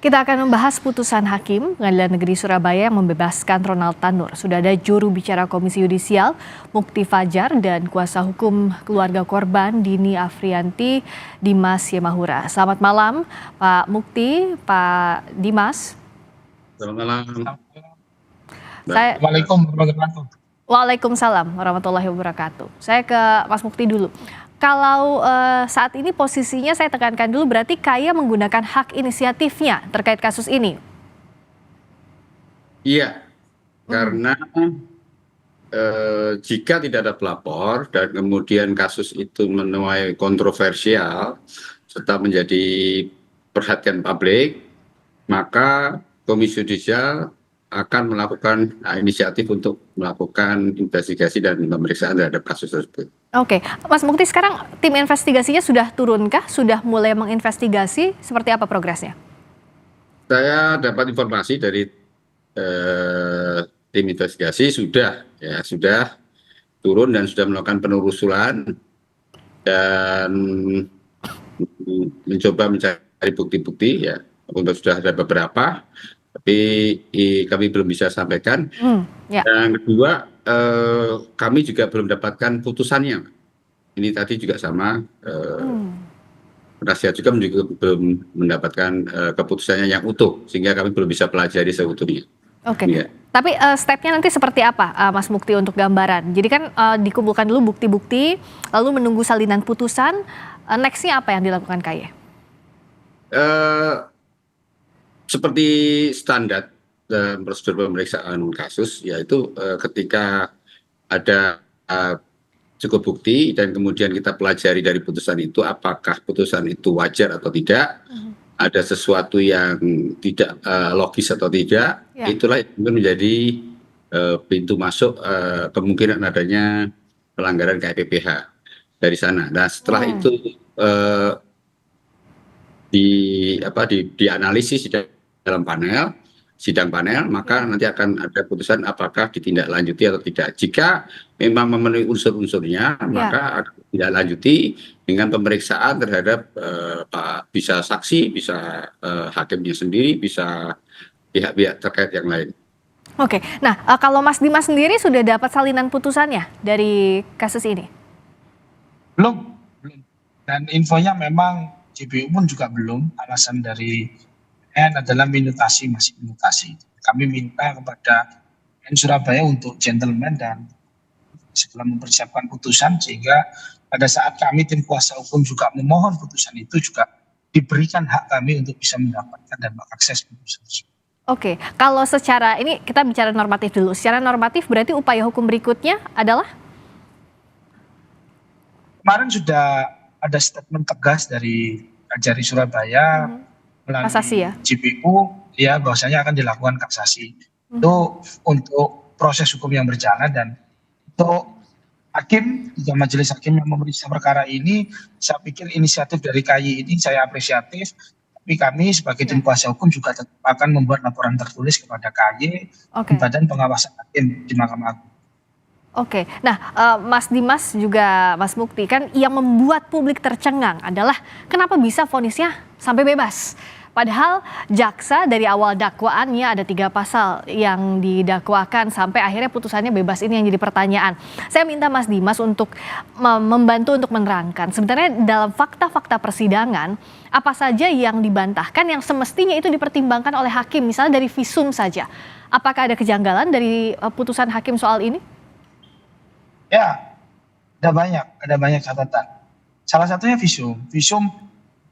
Kita akan membahas putusan Hakim Pengadilan Negeri Surabaya yang membebaskan Ronald Tanur. Sudah ada juru bicara Komisi Yudisial, Mukti Fajar, dan kuasa hukum keluarga korban, Dini Afrianti, Dimas Yemahura. Selamat malam, Pak Mukti, Pak Dimas. Selamat malam. Assalamualaikum warahmatullahi wabarakatuh. Waalaikumsalam warahmatullahi wabarakatuh. Saya ke Mas Mukti dulu. Kalau saat ini posisinya saya tekankan dulu berarti Kaya menggunakan hak inisiatifnya terkait kasus ini. Iya, karena jika tidak ada pelapor dan kemudian kasus itu menuai kontroversial serta menjadi perhatian publik, maka Komisi Yudisial akan melakukan inisiatif untuk melakukan investigasi dan pemeriksaan terhadap kasus tersebut. Oke, Mas Mukti, sekarang tim investigasinya sudah turunkah? Sudah mulai menginvestigasi? Seperti apa progresnya? Saya dapat informasi dari tim investigasi sudah turun dan sudah melakukan penelusuran dan mencoba mencari bukti-bukti ya. Untuk sudah ada beberapa, tapi kami belum bisa sampaikan. Yang kedua, kami juga belum mendapatkan putusannya. Ini tadi juga sama, penasihat juga belum mendapatkan keputusannya yang utuh, sehingga kami belum bisa pelajari seutuhnya. Oke, ya. Tapi stepnya nanti seperti apa, Mas Mukti, untuk gambaran? Jadi kan dikumpulkan dulu bukti-bukti, lalu menunggu salinan putusan, nextnya apa yang dilakukan Kaya? Seperti standar dalam prosedur pemeriksaan kasus, yaitu ketika ada cukup bukti dan kemudian kita pelajari dari putusan itu apakah putusan itu wajar atau tidak, ada sesuatu yang tidak logis atau tidak, itulah yang menjadi pintu masuk kemungkinan adanya pelanggaran KPPH dari sana. Nah, setelah itu dianalisis dalam sidang panel, maka nanti akan ada putusan apakah ditindaklanjuti atau tidak. Jika memang memenuhi unsur-unsurnya, maka akan ditindaklanjuti dengan pemeriksaan terhadap bisa saksi, bisa hakimnya sendiri, bisa pihak-pihak terkait yang lain. Oke, nah kalau Mas Dimas sendiri sudah dapat salinan putusannya dari kasus ini? Belum. Dan infonya memang JPU pun juga belum. Alasan dari N adalah masih minutasi. Kami minta kepada N Surabaya untuk gentleman dan segera mempersiapkan putusan, sehingga pada saat kami tim kuasa hukum juga memohon putusan itu juga diberikan hak kami untuk bisa mendapatkan dan mengakses putusan tersebut. Oke, kalau secara ini kita bicara normatif dulu. Secara normatif berarti upaya hukum berikutnya adalah? Kemarin sudah ada statement tegas dari Kajari Surabaya melalui JPU ya, bahwasanya akan dilakukan kasasi. Itu untuk proses hukum yang berjalan, dan untuk hakim, majelis hakim yang memeriksa perkara ini, saya pikir inisiatif dari KAI ini saya apresiatif. Tapi kami sebagai tim kuasa hukum juga tetap akan membuat laporan tertulis kepada KAI, Badan Pengawasan Hakim di Mahkamah Agung. Oke, nah Mas Dimas juga Mas Mukti, kan yang membuat publik tercengang adalah kenapa bisa vonisnya sampai bebas. Padahal jaksa dari awal dakwaannya ada 3 pasal yang didakwakan sampai akhirnya putusannya bebas, ini yang jadi pertanyaan. Saya minta Mas Dimas untuk membantu untuk menerangkan sebenarnya dalam fakta-fakta persidangan apa saja yang dibantahkan yang semestinya itu dipertimbangkan oleh hakim, misalnya dari visum saja. Apakah ada kejanggalan dari putusan hakim soal ini? Ya, ada banyak catatan. Salah satunya visum. Visum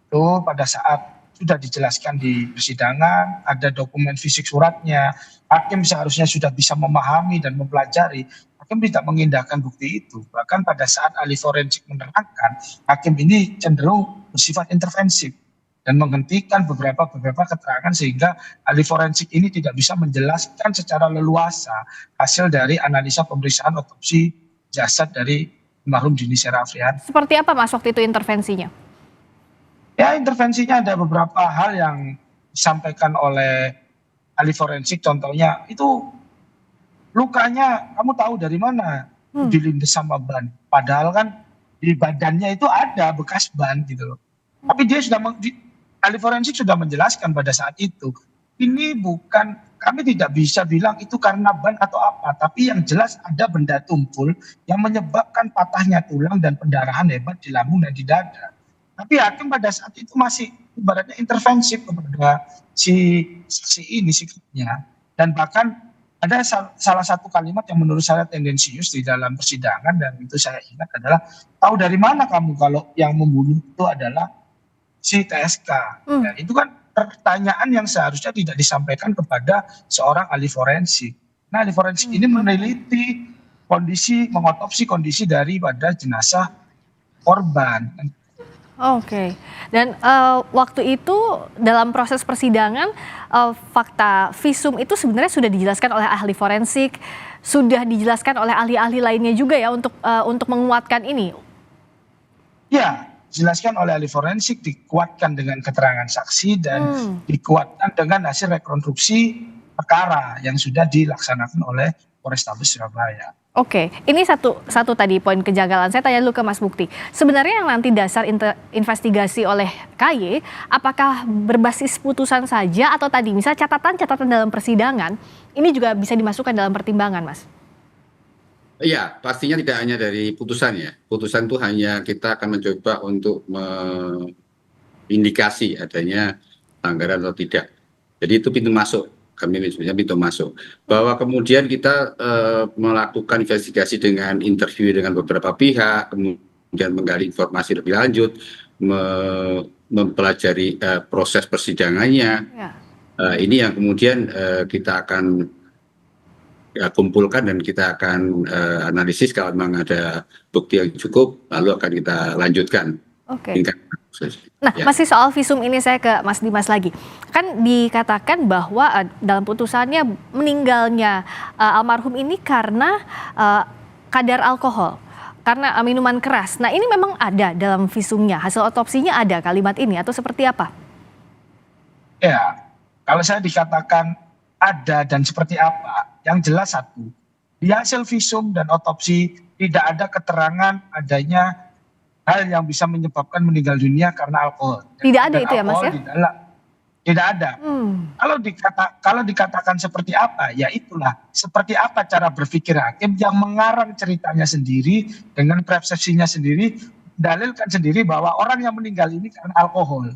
itu pada saat sudah dijelaskan di persidangan, ada dokumen fisik suratnya, hakim seharusnya sudah bisa memahami dan mempelajari. Hakim tidak mengindahkan bukti itu. Bahkan pada saat ahli forensik menerangkan, hakim ini cenderung bersifat intervensif dan menghentikan beberapa keterangan, sehingga ahli forensik ini tidak bisa menjelaskan secara leluasa hasil dari analisa pemeriksaan otopsi jasad dari almarhum Dini Afrianti. Seperti apa Mas waktu itu intervensinya? Ya, intervensinya ada beberapa hal yang disampaikan oleh ahli forensik. Contohnya itu lukanya kamu tahu dari mana? Dilindas sama ban. Padahal kan di badannya itu ada bekas ban gitu loh. Tapi dia sudah ahli forensik sudah menjelaskan pada saat itu, ini bukan, kami tidak bisa bilang itu karena ban atau apa, tapi yang jelas ada benda tumpul yang menyebabkan patahnya tulang dan pendarahan hebat di lambung dan di dada. Tapi hakim pada saat itu masih ibaratnya intervensif kepada si saksi ini sikapnya. Dan bahkan ada salah satu kalimat yang menurut saya tendensius di dalam persidangan, dan itu saya ingat adalah, tahu dari mana kamu kalau yang membunuh itu adalah si TSK. Dan itu kan pertanyaan yang seharusnya tidak disampaikan kepada seorang ahli forensik. Nah, ahli forensik ini meneliti kondisi, mengotopsi kondisi daripada jenazah korban. Oke, dan waktu itu dalam proses persidangan fakta visum itu sebenarnya sudah dijelaskan oleh ahli forensik, sudah dijelaskan oleh ahli-ahli lainnya juga ya untuk menguatkan ini. Ya, dijelaskan oleh ahli forensik, dikuatkan dengan keterangan saksi dan dikuatkan dengan hasil rekonstruksi perkara yang sudah dilaksanakan oleh Polrestabes Surabaya. Oke, ini satu tadi poin kejanggalan. Saya tanya dulu ke Mas Mukti. Sebenarnya yang nanti dasar investigasi oleh KY, apakah berbasis putusan saja atau tadi misalnya catatan-catatan dalam persidangan, ini juga bisa dimasukkan dalam pertimbangan, Mas? Iya, pastinya tidak hanya dari putusan ya. Putusan itu hanya kita akan mencoba untuk mengindikasi adanya pelanggaran atau tidak. Jadi itu pintu masuk. Kami sebenarnya pintu masuk. Bahwa kemudian kita melakukan investigasi dengan interview dengan beberapa pihak, kemudian menggali informasi lebih lanjut, mempelajari proses persidangannya. Ya. Ini yang kemudian kita akan kumpulkan dan kita akan analisis kalau memang ada bukti yang cukup, lalu akan kita lanjutkan. Oke. Proses. Nah, Ya. masih soal visum ini saya ke Mas Dimas lagi. Kan dikatakan bahwa dalam putusannya meninggalnya almarhum ini karena kadar alkohol, karena minuman keras. Nah, ini memang ada dalam visumnya, hasil otopsinya ada kalimat ini atau seperti apa? Ya, kalau saya dikatakan ada dan seperti apa, yang jelas satu, di hasil visum dan otopsi tidak ada keterangan adanya hal yang bisa menyebabkan meninggal dunia karena alkohol. Tidak ada itu ya, Mas ya? Tidak ada. Kalau dikatakan seperti apa, ya itulah seperti apa cara berpikir hakim yang mengarang ceritanya sendiri dengan persepsinya sendiri, dalilkan sendiri bahwa orang yang meninggal ini karena alkohol.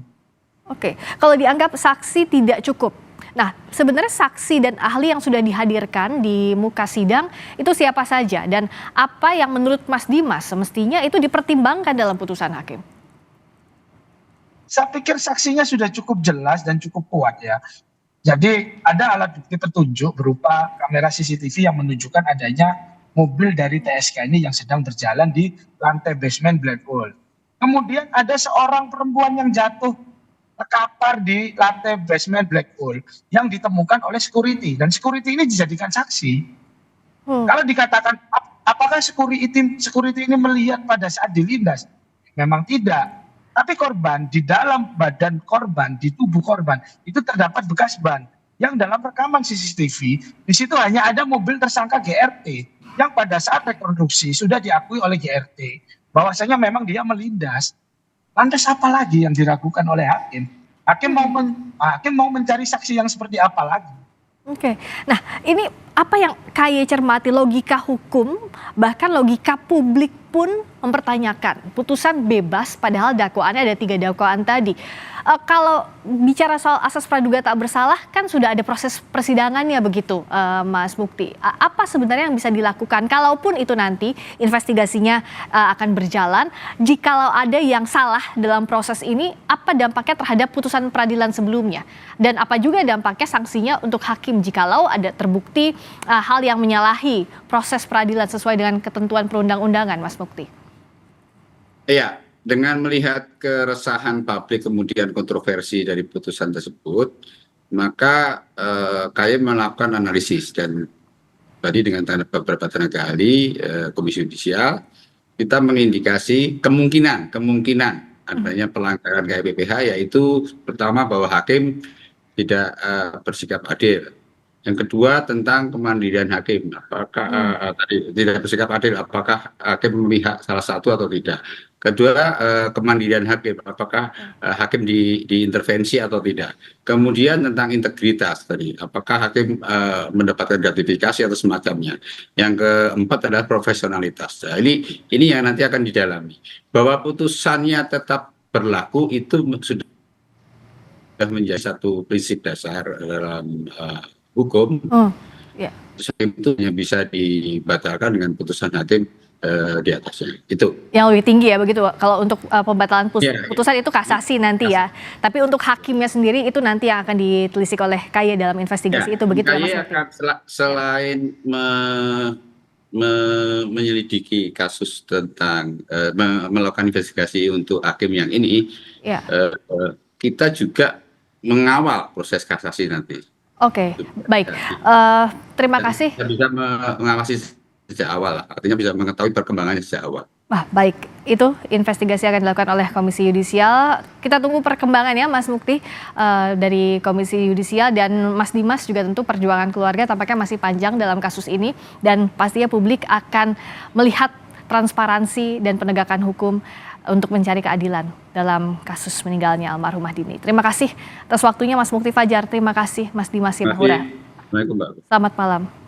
Oke, kalau dianggap saksi tidak cukup. Nah, sebenarnya saksi dan ahli yang sudah dihadirkan di muka sidang itu siapa saja dan apa yang menurut Mas Dimas semestinya itu dipertimbangkan dalam putusan hakim? Saya pikir saksinya sudah cukup jelas dan cukup kuat ya. Jadi ada alat bukti petunjuk berupa kamera CCTV yang menunjukkan adanya mobil dari TSK ini yang sedang berjalan di lantai basement Black Hole. Kemudian ada seorang perempuan yang jatuh terkapar di lantai basement Black Hole yang ditemukan oleh security, dan security ini dijadikan saksi. Kalau dikatakan apakah security ini melihat pada saat dilindas, memang tidak. Tapi korban, di dalam badan korban, di tubuh korban itu terdapat bekas ban yang dalam rekaman CCTV di situ hanya ada mobil tersangka GRT yang pada saat rekonstruksi sudah diakui oleh GRT bahwasanya memang dia melindas. Lantas apa lagi yang diragukan oleh hakim? Hakim mau mencari saksi yang seperti apa lagi? Oke, nah ini apa yang KY cermati, logika hukum bahkan logika publik pun mempertanyakan putusan bebas padahal dakwaannya ada 3 dakwaan tadi. Kalau bicara soal asas praduga tak bersalah kan sudah ada proses persidangannya begitu, Mas Mukti. Apa sebenarnya yang bisa dilakukan kalaupun itu nanti investigasinya akan berjalan, jikalau ada yang salah dalam proses ini, apa dampaknya terhadap putusan peradilan sebelumnya? Dan apa juga dampaknya sanksinya untuk hakim jikalau ada terbukti hal yang menyalahi proses peradilan sesuai dengan ketentuan perundang-undangan, Mas Mukti? Iya. Dengan melihat keresahan publik kemudian kontroversi dari putusan tersebut, maka KY melakukan analisis dan tadi dengan beberapa tenaga ahli Komisi Yudisial kita mengindikasi kemungkinan adanya pelanggaran KPPH, yaitu pertama bahwa hakim tidak bersikap adil. Yang kedua tentang kemandirian hakim, apakah tadi tidak bersikap adil, apakah hakim memihak salah satu atau tidak. Kedua, kemandirian hakim, apakah hakim diintervensi atau tidak. Kemudian tentang integritas tadi, apakah hakim mendapatkan gratifikasi atau semacamnya. Yang keempat adalah profesionalitas. Nah, ini yang nanti akan didalami. Bahwa putusannya tetap berlaku itu sudah menjadi satu prinsip dasar dalam hukum. Ya. Putusan itu hanya bisa dibatalkan dengan putusan hakim di atasnya. Itu Yang lebih tinggi ya begitu. Kalau untuk pembatalan Iya, iya. putusan itu kasasi nanti ya. Tapi untuk hakimnya sendiri itu nanti yang akan ditelisik oleh KY dalam investigasi itu begitu ya Mas KY Mukti? akan selain menyelidiki kasus tentang melakukan investigasi untuk hakim yang ini, Ya. kita juga mengawal proses kasasi nanti. Oke, baik. Terima kasih. Kita bisa mengawasi sejak awal, artinya bisa mengetahui perkembangannya sejak awal. Wah, baik. Itu investigasi akan dilakukan oleh Komisi Yudisial. Kita tunggu perkembangannya Mas Mukti dari Komisi Yudisial, dan Mas Dimas juga tentu perjuangan keluarga tampaknya masih panjang dalam kasus ini, dan pastinya publik akan melihat transparansi dan penegakan hukum untuk mencari keadilan dalam kasus meninggalnya almarhumah Dini. Terima kasih atas waktunya Mas Mukti Fajar. Terima kasih Mas Dimas Simanjuntak. Assalamualaikum, Mbak. Selamat malam.